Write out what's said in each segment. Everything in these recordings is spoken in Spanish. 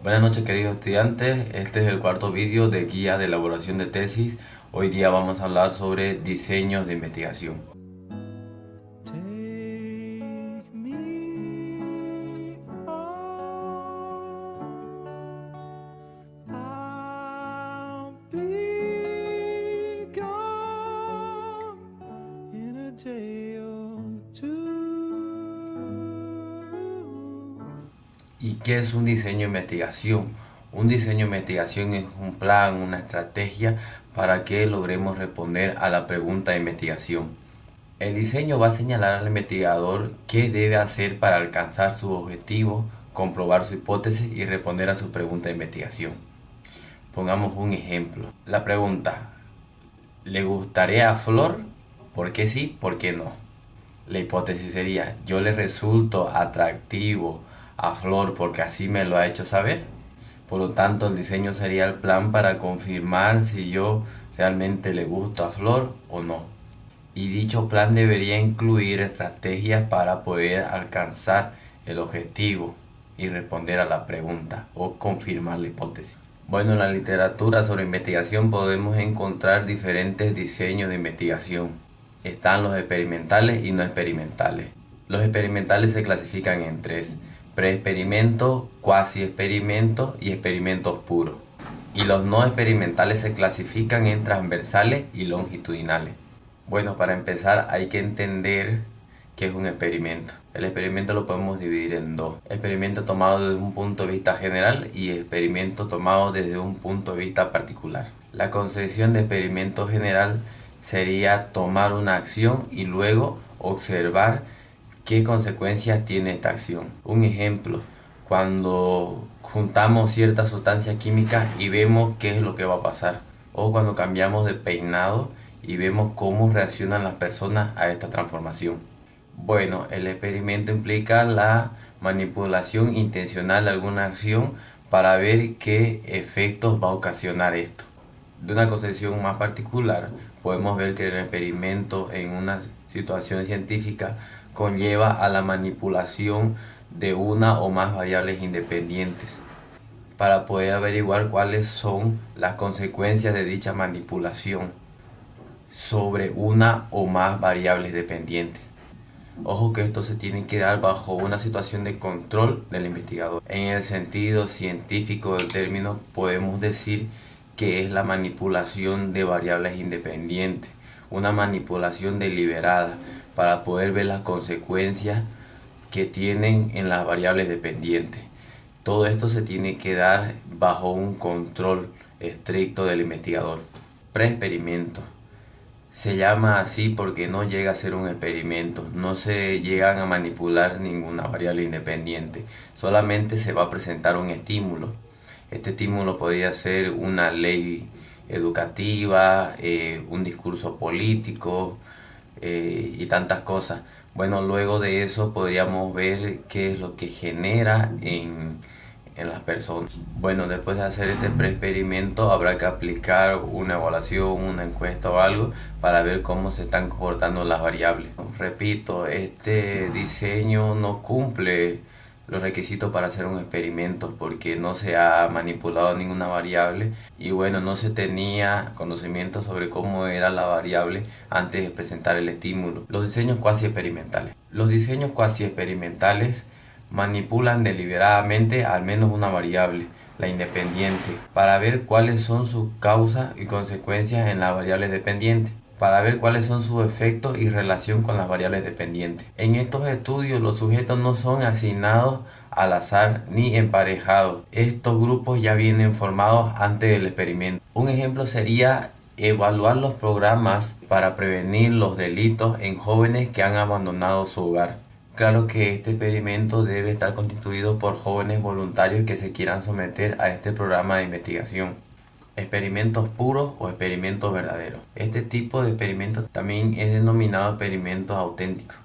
Buenas noches queridos estudiantes, este es el cuarto vídeo de guía de elaboración de tesis. Hoy día vamos a hablar sobre diseños de investigación. Take me home. I'll be gone in a day or two. ¿Y qué es un diseño de investigación? Un diseño de investigación es un plan, una estrategia para que logremos responder a la pregunta de investigación. El diseño va a señalar al investigador qué debe hacer para alcanzar su objetivo, comprobar su hipótesis y responder a su pregunta de investigación. Pongamos un ejemplo. La pregunta: ¿le gustaría a Flor? ¿Por qué sí? ¿Por qué no? La hipótesis sería: ¿yo le resulto atractivo a Flor porque así me lo ha hecho saber? Por lo tanto, el diseño sería el plan para confirmar si yo realmente le gusto a Flor o no. Y dicho plan debería incluir estrategias para poder alcanzar el objetivo y responder a la pregunta o confirmar la hipótesis. Bueno, en la literatura sobre investigación podemos encontrar diferentes diseños de investigación. Están los experimentales y no experimentales. Los experimentales se clasifican en tres: preexperimento, cuasi experimento y experimentos puros. Y los no experimentales se clasifican en transversales y longitudinales. Bueno, para empezar hay que entender qué es un experimento. El experimento lo podemos dividir en dos: experimento tomado desde un punto de vista general y experimento tomado desde un punto de vista particular. La concepción de experimento general sería tomar una acción y luego observar qué consecuencias tiene esta acción. Un ejemplo: cuando juntamos ciertas sustancias químicas y vemos qué es lo que va a pasar. O cuando cambiamos de peinado y vemos cómo reaccionan las personas a esta transformación. Bueno, el experimento implica la manipulación intencional de alguna acción para ver qué efectos va a ocasionar esto. De una concepción más particular, podemos ver que el experimento en una situación científica conlleva a la manipulación de una o más variables independientes para poder averiguar cuáles son las consecuencias de dicha manipulación sobre una o más variables dependientes. Ojo que esto se tiene que dar bajo una situación de control del investigador. En el sentido científico del término, podemos decir que es la manipulación de variables independientes, una manipulación deliberada para poder ver las consecuencias que tienen en las variables dependientes. Todo esto se tiene que dar bajo un control estricto del investigador. Preexperimento. Se llama así porque no llega a ser un experimento, no se llegan a manipular ninguna variable independiente, solamente se va a presentar un estímulo. Este estímulo podría ser una ley educativa, un discurso político y tantas cosas. Bueno, luego de eso podríamos ver qué es lo que genera en las personas. Bueno, después de hacer este preexperimento habrá que aplicar una evaluación, una encuesta o algo para ver cómo se están comportando las variables. Repito, este diseño no cumple los requisitos para hacer un experimento porque no se ha manipulado ninguna variable y bueno, no se tenía conocimiento sobre cómo era la variable antes de presentar el estímulo. Los diseños cuasi experimentales. Los diseños cuasi experimentales manipulan deliberadamente al menos una variable, la independiente, para ver cuáles son sus causas y consecuencias en las variables dependientes, para ver cuáles son sus efectos y relación con las variables dependientes. En estos estudios los sujetos no son asignados al azar ni emparejados. Estos grupos ya vienen formados antes del experimento. Un ejemplo sería evaluar los programas para prevenir los delitos en jóvenes que han abandonado su hogar. Claro que este experimento debe estar constituido por jóvenes voluntarios que se quieran someter a este programa de investigación. Experimentos puros o experimentos verdaderos. Este tipo de experimentos también es denominado experimentos auténticos,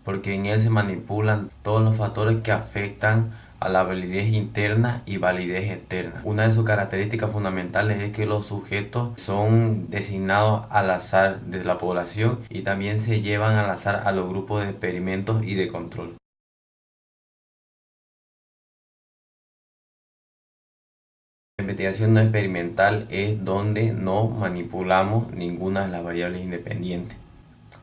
porque en él se manipulan todos los factores que afectan a la validez interna y validez externa. Una de sus características fundamentales es que los sujetos son designados al azar de la población y también se llevan al azar a los grupos de experimentos y de control. La investigación no experimental es donde no manipulamos ninguna de las variables independientes.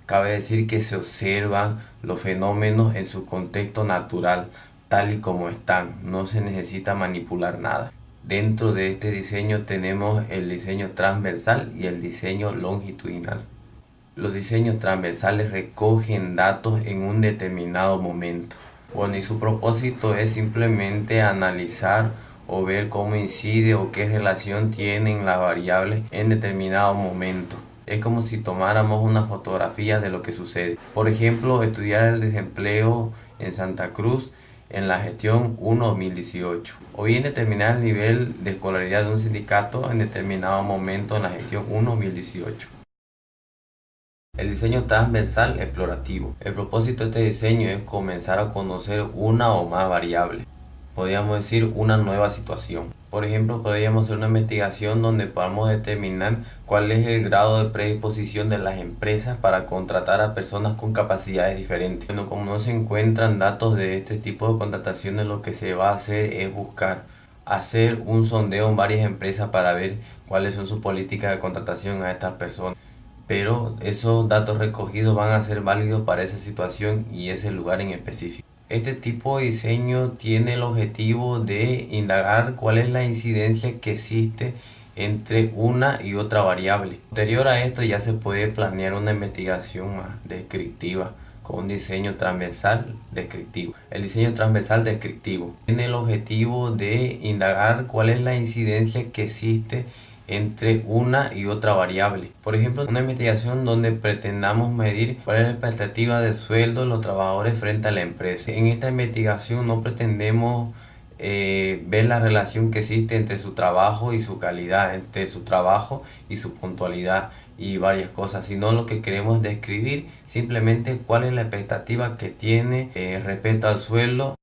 Cabe decir que se observan los fenómenos en su contexto natural, tal y como están. No se necesita manipular nada. Dentro de este diseño tenemos el diseño transversal y el diseño longitudinal. Los diseños transversales recogen datos en un determinado momento. Bueno, y su propósito es simplemente analizar o ver cómo incide o qué relación tienen las variables en determinado momento. Es como si tomáramos una fotografía de lo que sucede. Por ejemplo, estudiar el desempleo en Santa Cruz en la gestión 1-2018, o bien determinar el nivel de escolaridad de un sindicato en determinado momento en la gestión 1-2018. El diseño transversal explorativo. El propósito de este diseño es comenzar a conocer una o más variables. Podríamos decir una nueva situación. Por ejemplo, podríamos hacer una investigación donde podamos determinar cuál es el grado de predisposición de las empresas para contratar a personas con capacidades diferentes. Bueno, como no se encuentran datos de este tipo de contrataciones, lo que se va a hacer es hacer un sondeo en varias empresas para ver cuáles son sus políticas de contratación a estas personas. Pero esos datos recogidos van a ser válidos para esa situación y ese lugar en específico. Este tipo de diseño tiene el objetivo de indagar cuál es la incidencia que existe entre una y otra variable. Posterior a esto ya se puede planear una investigación más descriptiva con un diseño transversal descriptivo. El diseño transversal descriptivo tiene el objetivo de indagar cuál es la incidencia que existe entre una y otra variable. Por ejemplo, una investigación donde pretendamos medir cuál es la expectativa de sueldo de los trabajadores frente a la empresa. En esta investigación no pretendemos ver la relación que existe entre su trabajo y su calidad, entre su trabajo y su puntualidad y varias cosas, sino lo que queremos es describir simplemente cuál es la expectativa que tiene respecto al sueldo.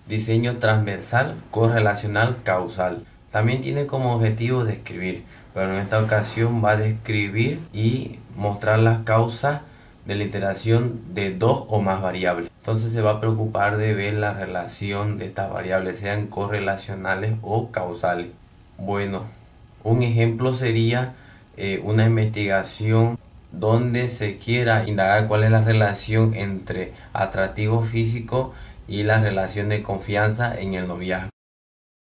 Diseño transversal, correlacional, causal. También tiene como objetivo describir, pero en esta ocasión va a describir y mostrar las causas de la interacción de dos o más variables. Entonces se va a preocupar de ver la relación de estas variables, sean correlacionales o causales. Bueno, un ejemplo sería una investigación donde se quiera indagar cuál es la relación entre atractivo físico y la relación de confianza en el noviazgo.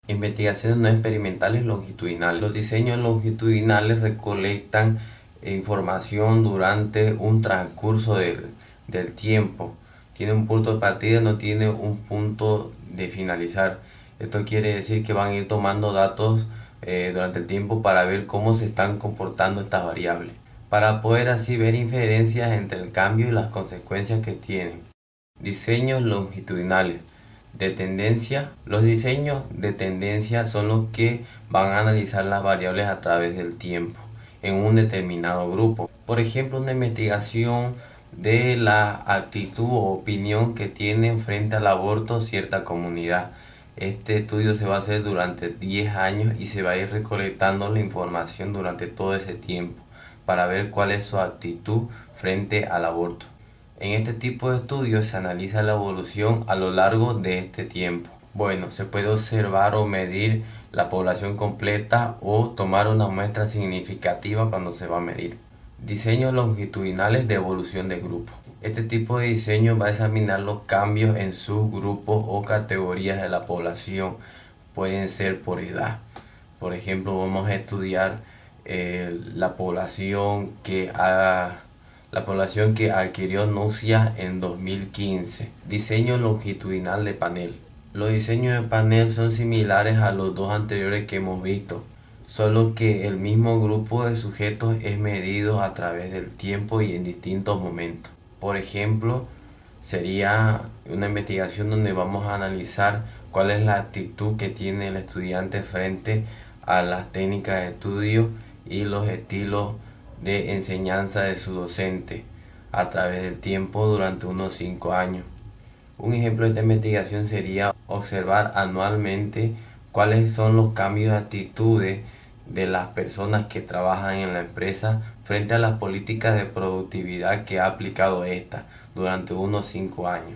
Investigaciones no experimentales longitudinales. Los diseños longitudinales recolectan información durante un transcurso del tiempo. Tiene un punto de partida, no tiene un punto de finalizar. Esto quiere decir que van a ir tomando datos durante el tiempo para ver cómo se están comportando estas variables, para poder así ver inferencias entre el cambio y las consecuencias que tienen. Diseños longitudinales de tendencia. Los diseños de tendencia son los que van a analizar las variables a través del tiempo en un determinado grupo. Por ejemplo, una investigación de la actitud o opinión que tienen frente al aborto cierta comunidad. Este estudio se va a hacer durante 10 años y se va a ir recolectando la información durante todo ese tiempo para ver cuál es su actitud frente al aborto. En este tipo de estudios se analiza la evolución a lo largo de este tiempo. Bueno, se puede observar o medir la población completa o tomar una muestra significativa cuando se va a medir. Diseños longitudinales de evolución de grupos. Este tipo de diseño va a examinar los cambios en subgrupos o categorías de la población. Pueden ser por edad. Por ejemplo, vamos a estudiar la población que adquirió náusea en 2015. Diseño longitudinal de panel. Los diseños de panel son similares a los dos anteriores que hemos visto, solo que el mismo grupo de sujetos es medido a través del tiempo y en distintos momentos. Por ejemplo, sería una investigación donde vamos a analizar cuál es la actitud que tiene el estudiante frente a las técnicas de estudio y los estilos de enseñanza de su docente a través del tiempo durante unos 5 años. Un ejemplo de esta investigación sería observar anualmente cuáles son los cambios de actitudes de las personas que trabajan en la empresa frente a las políticas de productividad que ha aplicado esta durante unos 5 años.